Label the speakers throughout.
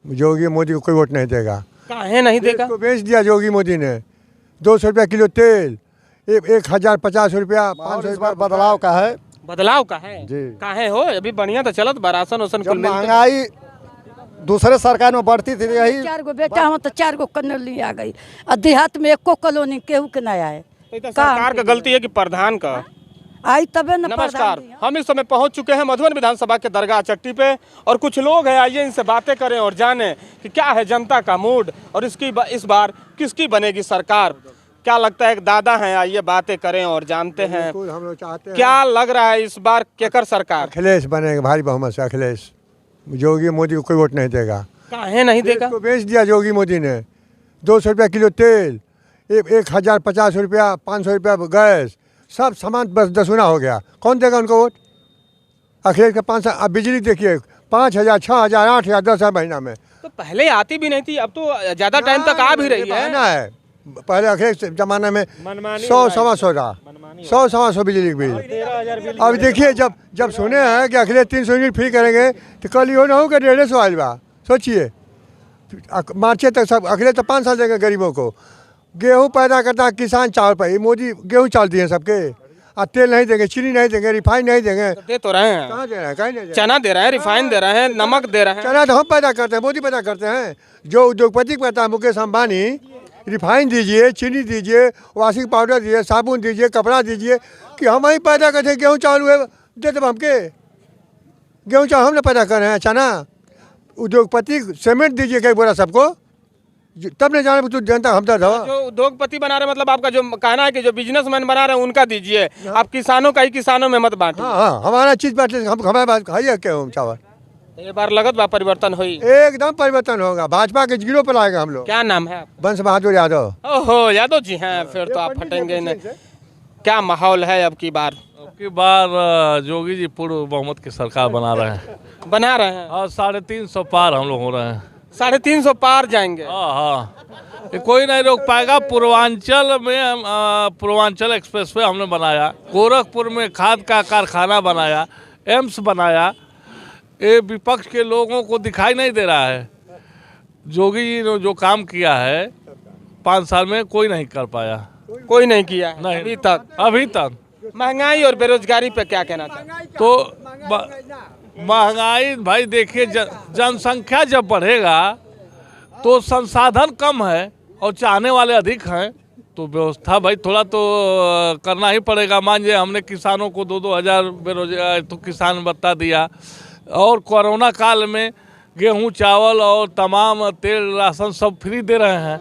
Speaker 1: योगी मोदी को कोई वोट नहीं देगा।
Speaker 2: काहे नहीं देगा?
Speaker 1: तो बेच दिया योगी मोदी ने। 200 रुपया किलो तेल, 1050 रुपया, 500
Speaker 3: इस बार बदलाव का है।
Speaker 2: बदलाव का है
Speaker 3: जी।
Speaker 2: काहे हो? अभी बढ़िया तो चलत बा, राशन उसन
Speaker 3: जब
Speaker 2: कुल मिलत।
Speaker 3: महंगाई दूसरे सरकार में बढ़ती थी यही
Speaker 4: 4 गो बेटा हम तो 4 गो कनौली आ गई। और देहात में एको कॉलोनी केहू के नहीं आए।
Speaker 2: तो सरकार का गलती है कि प्रधान का?
Speaker 4: आई तबे न
Speaker 2: नमस्कार, हम इस समय पहुंच चुके हैं मधुबन विधानसभा के दरगाह चट्टी पे और कुछ लोग हैं, आइए इनसे बातें करें और जानें कि क्या है जनता का मूड और इस बार किसकी बनेगी सरकार। क्या लगता है? दादा हैं, आइए बातें करें और जानते हैं
Speaker 1: हम लोग चाहते हैं
Speaker 2: क्या लग रहा है इस बार केकर सरकार?
Speaker 1: अखिलेश बनेगा भारी बहुमत से। अखिलेश, योगी मोदी को कोई वोट नहीं देगा।
Speaker 2: काहे नहीं देगा?
Speaker 1: तो बेच दिया योगी मोदी ने। 200 रुपया किलो तेल, 1050 रुपया, 500 रुपया गैस, सब सामान बस दसुना हो गया। कौन देगा उनको वोट? अखिलेश का 500। अब बिजली देखिए 5000, 6000, 8000, 10,000 महीना में।
Speaker 2: तो पहले आती भी नहीं थी, अब तो ज्यादा टाइम तक आ भी रही है
Speaker 1: ना है। पहले अखिलेश जमाने में 100 सवा 100 था, 100 सवा 100 बिजली की बिल। अब देखिए जब सुने हैं कि अखिलेश 300 यूनिट फ्री करेंगे तो कल यो ना हो कि 150 आयल बा। सोचिए मार्च तक सब अखिलेश तो 5 साल देंगे गरीबों को। गेहूँ पैदा करता है किसान, चावल पर मोदी गेहूँ चावल दिए सबके। और तेल नहीं देंगे, चीनी नहीं देंगे, रिफाइन नहीं देंगे।
Speaker 2: दे तो रहे हैं,
Speaker 1: कहाँ दे रहे हैं? कहीं नहीं।
Speaker 2: चना दे रहे हैं, रिफाइन दे रहे हैं, नमक दे रहे हैं।
Speaker 1: चना तो हम पैदा करते हैं, मोदी पैदा करते हैं। जो उद्योगपति कहता है मुकेश अंबानी, रिफाइन दीजिए, चीनी दीजिए, वॉशिंग पाउडर दीजिए, साबुन दीजिए, कपड़ा दीजिए, कि हम ही पैदा करते हैं। गेहूँ चावल हुए दे दे हमके। गेहूँ चावल हमने पैदा कर रहे हैं। चना उद्योगपति सीमेंट दीजिए कई बोरा सबको, तब नहीं जाने तो जनता हमदर्द हो।
Speaker 2: जो उद्योगपति बना रहे, मतलब आपका जो कहना है कि जो बिजनेसमैन बना रहे हैं उनका दीजिए, आप किसानों का ही किसानों में मत बांटिए।
Speaker 1: हाँ, हमारा चीज बांट, हम हमारे पास खाइए गेहूँ चावल।
Speaker 2: ये बार लगत बा परिवर्तन हुई,
Speaker 1: एकदम परिवर्तन होगा। भाजपा के जीरो पर आएगा हम लोग।
Speaker 2: क्या नाम है?
Speaker 1: वंश बहादुर यादव।
Speaker 2: ओहो, यादव जी हैं, फिर तो आप फटेंगे नहीं। क्या माहौल है अब की बार?
Speaker 5: की बार जोगी जी पूर्ण बहुमत की सरकार बना रहे हैं और 350 पार हम लोग हो रहे हैं।
Speaker 2: 350 पार जाएंगे।
Speaker 5: हाँ, ये कोई नहीं रोक पाएगा। पूर्वांचल एक्सप्रेस वे हमने बनाया, गोरखपुर में खाद का कारखाना बनाया, एम्स बनाया। ये विपक्ष के लोगों को दिखाई नहीं दे रहा है। जोगी जी ने जो काम किया है 5 साल में कोई नहीं कर पाया,
Speaker 2: कोई नहीं किया है
Speaker 5: नहीं
Speaker 2: अभी तक। महंगाई और बेरोजगारी पे क्या कहना चाहते?
Speaker 5: तो महंगाई भाई देखिए, जनसंख्या जब बढ़ेगा तो संसाधन कम है और चाहने वाले अधिक हैं, तो व्यवस्था भाई थोड़ा तो करना ही पड़ेगा। मान लीजिए हमने किसानों को 2-2 हज़ार बेरोजगार तो किसान भत्ता दिया, और कोरोना काल में गेहूं चावल और तमाम तेल राशन सब फ्री दे रहे हैं,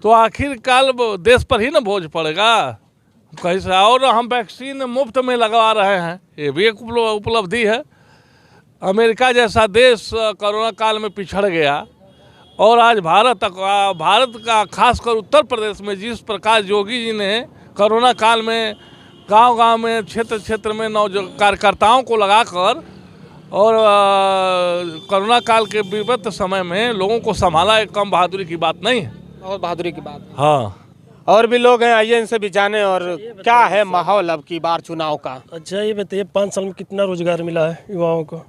Speaker 5: तो आखिरकार देश पर ही ना बोझ पड़ेगा कहीं से। और हम वैक्सीन मुफ्त में लगवा रहे हैं, ये भी एक उपलब्धि है। अमेरिका जैसा देश कोरोना काल में पिछड़ गया, और आज भारत का खासकर उत्तर प्रदेश में जिस प्रकार योगी जी ने कोरोना काल में गांव-गांव में, क्षेत्र में कार्यकर्ताओं को लगाकर और कोरोना काल के विपत्त समय में लोगों को संभाला, एक कम बहादुरी की बात नहीं है।
Speaker 2: बहुत बहादुरी की बात।
Speaker 5: हाँ,
Speaker 2: और भी लोग हैं, आइए इनसे भी जाने और क्या है माहौल अब की बार चुनाव का।
Speaker 6: अच्छा ये बताइए 5 साल में कितना रोजगार मिला है युवाओं को?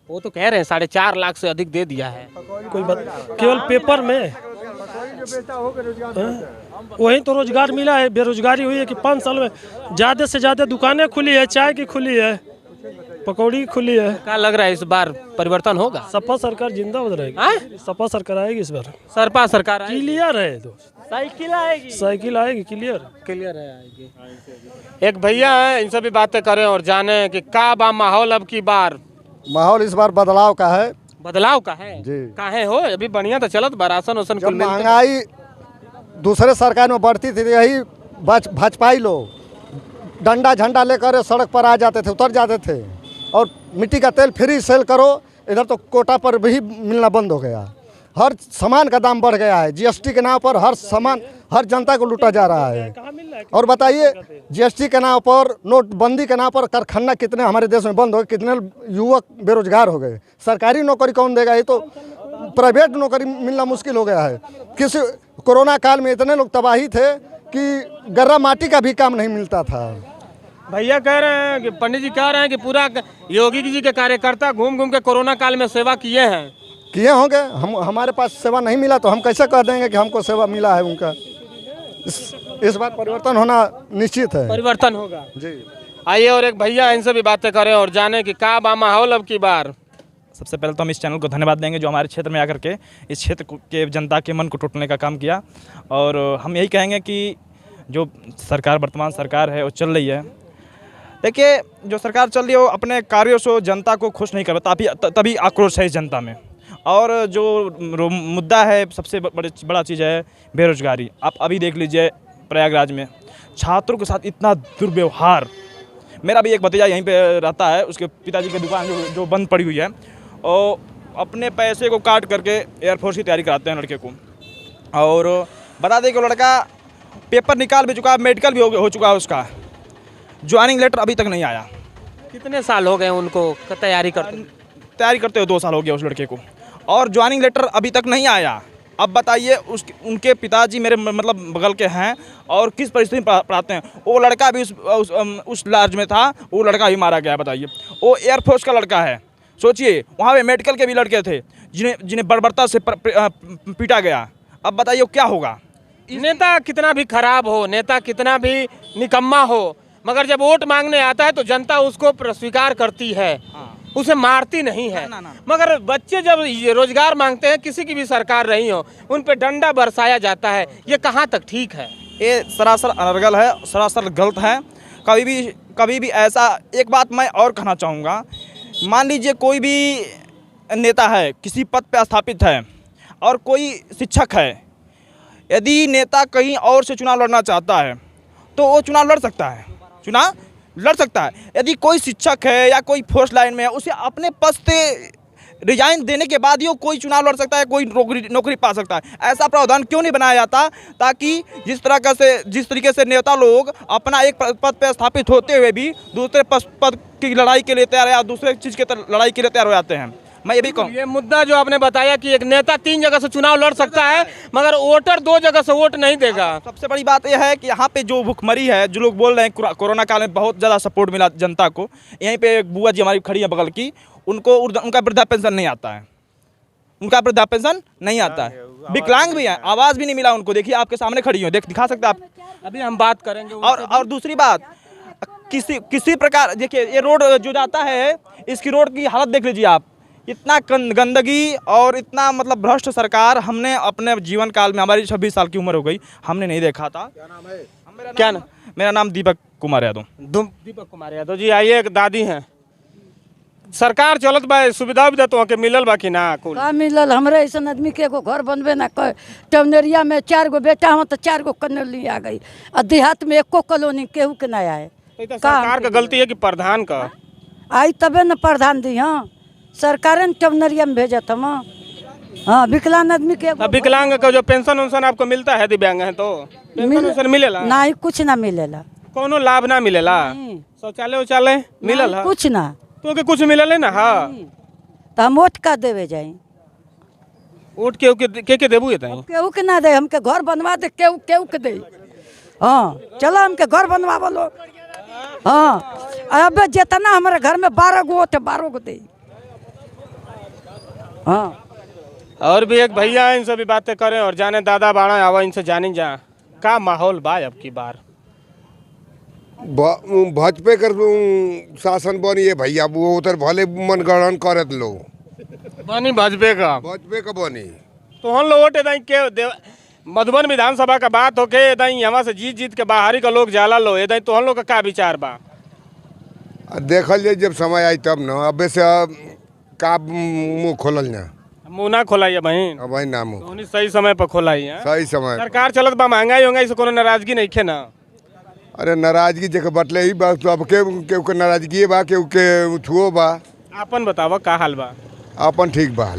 Speaker 2: वो तो कह रहे हैं 4.5 लाख से अधिक दे दिया है।
Speaker 6: कोई बात केवल पेपर में वही तो रोजगार मिला है। बेरोजगारी हुई है कि 5 साल में ज़्यादा से ज़्यादा दुकानें खुली है, चाय की खुली है, पकौड़ी खुली है।
Speaker 2: क्या लग रहा है इस बार परिवर्तन होगा?
Speaker 6: सपा सरकार जिंदाबाद रहेगी। सपा सरकार आएगी इस बार।
Speaker 2: सरपा सरकार आएगी।
Speaker 6: क्लियर है तो
Speaker 2: साइकिल आएगी,
Speaker 6: साइकिल आएगी,
Speaker 2: क्लियर है आएगी। एक भैया है, इनसे भी बातें करें और जाने कि क्या बा माहौल अब की बार।
Speaker 3: माहौल इस बार बदलाव का है।
Speaker 2: बदलाव का है
Speaker 3: जी।
Speaker 2: काहे हो? अभी बढ़िया तो चलत बा, राशन उसन
Speaker 3: जब
Speaker 2: कुल मिलत।
Speaker 3: महंगाई दूसरे सरकार में बढ़ती थी यही भाजपाई लोग डंडा झंडा लेकर सड़क पर आ जाते थे, उतर जाते थे। और मिट्टी का तेल फ्री सेल करो, इधर तो कोटा पर भी मिलना बंद हो गया। हर सामान का दाम बढ़ गया है। जीएसटी के नाम पर हर सामान, हर जनता को लूटा जा रहा है। और बताइए जीएसटी के नाम पर, नोटबंदी के नाम पर कारखाना कितने हमारे देश में बंद हो गए, कितने युवक बेरोजगार हो गए। सरकारी नौकरी कौन देगा? ये तो प्राइवेट नौकरी मिलना मुश्किल हो गया है। किसी कोरोना काल में इतने लोग तबाही थे कि गर्रा माटी का भी काम नहीं मिलता था।
Speaker 2: भैया कह रहे हैं कि पंडित जी कह रहे हैं कि पूरा योगी जी के कार्यकर्ता घूम घूम के कोरोना काल में सेवा किए हैं,
Speaker 3: किए होंगे। हम हमारे पास सेवा नहीं मिला तो हम कैसे कह देंगे कि हमको सेवा मिला है उनका। इस बार परिवर्तन होना निश्चित है।
Speaker 2: परिवर्तन होगा
Speaker 3: जी।
Speaker 2: आइए और एक भैया इनसे भी बातें करें और जाने कि का बा माहौल अब की बार।
Speaker 7: सबसे पहले तो हम इस चैनल को धन्यवाद देंगे जो हमारे क्षेत्र में आकर के इस क्षेत्र के जनता के मन को टूटने का काम किया। और हम यही कहेंगे कि जो सरकार वर्तमान सरकार है वो चल रही है, देखिए जो सरकार चल रही है वो अपने कार्यों से जनता को खुश नहीं कर पाता, तभी आक्रोश है इस जनता में। और जो मुद्दा है सबसे बड़ा चीज़ है बेरोजगारी। आप अभी देख लीजिए प्रयागराज में छात्रों के साथ इतना दुर्व्यवहार। मेरा भी एक भतीजा यहीं पे रहता है, उसके पिताजी की दुकान जो बंद पड़ी हुई है, और अपने पैसे को काट करके एयरफोर्स की तैयारी कराते हैं लड़के को। और बता दें कि वो लड़का पेपर निकाल भी चुका है, मेडिकल भी हो चुका है, उसका ज्वाइनिंग लेटर अभी तक नहीं आया।
Speaker 2: कितने साल हो गए उनको तैयारी करते
Speaker 7: हुए 2 साल हो गया उस लड़के को, और ज्वाइनिंग लेटर अभी तक नहीं आया। अब बताइए उनके पिताजी मेरे मतलब बगल के हैं और किस परिस्थिति में पढ़ाते हैं। वो लड़का भी उस लार्ज में था, वो लड़का भी मारा गया। बताइए वो एयरफोर्स का लड़का है। सोचिए वहाँ पे मेडिकल के भी लड़के थे जिन्हें बर्बरता से पीटा गया। अब बताइए क्या होगा।
Speaker 2: नेता कितना भी खराब हो, नेता कितना भी निकम्मा हो, मगर जब वोट मांगने आता है तो जनता उसको स्वीकार करती है, उसे मारती नहीं है। मगर बच्चे जब रोजगार मांगते हैं, किसी की भी सरकार रही हो, उन पे डंडा बरसाया जाता है। ये कहाँ तक ठीक है?
Speaker 7: ये सरासर अनर्गल है, सरासर गलत है। कभी भी ऐसा एक बात मैं और कहना चाहूँगा, मान लीजिए कोई भी नेता है, किसी पद पे स्थापित है और कोई शिक्षक है, यदि नेता कहीं और से चुनाव लड़ना चाहता है तो वो चुनाव लड़ सकता है। यदि कोई शिक्षक है या कोई फोर्स लाइन में है, उसे अपने पद से रिजाइन देने के बाद ही वो कोई चुनाव लड़ सकता है, कोई नौकरी पा सकता है। ऐसा प्रावधान क्यों नहीं बनाया जाता, ताकि जिस तरीके से नेता लोग अपना एक पद पर स्थापित होते हुए भी दूसरे पद की लड़ाई के लिए तैयार या दूसरे चीज़ के लड़ाई के लिए तैयार हो जाते हैं। मैं ये भी कहूँ,
Speaker 2: ये मुद्दा जो आपने बताया कि एक नेता 3 जगह से चुनाव लड़ सकता है मगर वोटर 2 जगह से वोट नहीं देगा।
Speaker 7: सबसे बड़ी बात यह है कि यहाँ पे जो भुखमरी है, जो लोग बोल रहे हैं कोरोना काल में बहुत ज़्यादा सपोर्ट मिला जनता को। यहीं पे एक बुआ जी हमारी खड़ी है बगल की, उनका वृद्धा पेंशन नहीं आता है। विकलांग भी है, आवाज़ भी नहीं मिला उनको। देखिए आपके सामने खड़ी हो, दिखा सकते आप।
Speaker 2: अभी हम बात करेंगे।
Speaker 7: और दूसरी बात, किसी प्रकार देखिए ये रोड जो जाता है, इसकी रोड की हालत देख लीजिए आप। इतना गंदगी और इतना मतलब भ्रष्ट सरकार हमने अपने जीवन काल में, हमारी 26 साल की उम्र हो गई, हमने नहीं देखा था। क्या नाम है? मेरा नाम दीपक कुमार यादव। जी आइए, एक दादी हैं। सरकार चलत बा, सुविधा भी तो के मिलल बा कि ना?
Speaker 4: का मिलल? हमरे ऐसा आदमी के एगो घर बनबे ना कर। टवनेरिया में 4 गो बेटा हो तो 4 गो कनौली आ गई, और देहात में एको कॉलोनी केहू के ना आए।
Speaker 2: सरकार का गलती है कि प्रधान का?
Speaker 4: आई तबे न प्रधान दी। हाँ, सरकार ने टवनेरिया में भेजत हम। हाँ, विकलांग आदमी के।
Speaker 2: विकलांग का जो पेंशन आपको मिलता है, दिव्यांग है तो पेंशन मिलेला?
Speaker 4: नहीं, कुछ ना मिलेला,
Speaker 2: कोनो लाभ ना मिलेला। शौचालय मिलल है?
Speaker 4: कुछ ना।
Speaker 2: तो के कुछ मिलल है ना? हाँ,
Speaker 4: तो हम वोट का देवे जाए?
Speaker 2: वोट के देबू?
Speaker 4: केहू के ना दे, हमके घर बनवा दे, केहू के दे। हाँ, चलो हमके घर बनवा बोलो। हाँ, अब जितना हमारे घर में 12 गो वोट है, 12 गो दे। हाँ,
Speaker 2: और भी एक भैया, इनसे भी बातें करें और जाने दादा बाड़ा आवा, इनसे जानी जा का माहौल बा अब की बार।
Speaker 8: भाजपा कर शासन बनी है भैया, वो उधर भले मनगणन करत लो
Speaker 2: बनी भाजपा का
Speaker 8: बनी
Speaker 2: तो हम लोग वोट के मधुबन विधानसभा का बात होके इदाई यहाँ से जीत के बाहरी का लोग जाला लो, इदाई तो हम लोग का क्या विचार बा?
Speaker 8: देखल जाए जब समय आई तब न। अब से का मुँह खोलल ना,
Speaker 2: मुँह ना खोलाई बहन।
Speaker 8: अब ना मुँह
Speaker 2: सही समय पर खोलाई है।
Speaker 8: सही समय
Speaker 2: सरकार चलत बा, महंगाई होंगे, कोनो नाराजगी नहीं खे ना?
Speaker 8: अरे नाराजगी जगह बटले ही बा, तो अब के नाराजगी बा, के छुओ बा।
Speaker 2: आपन बतावा का हाल बा?
Speaker 8: अपन ठीक बा।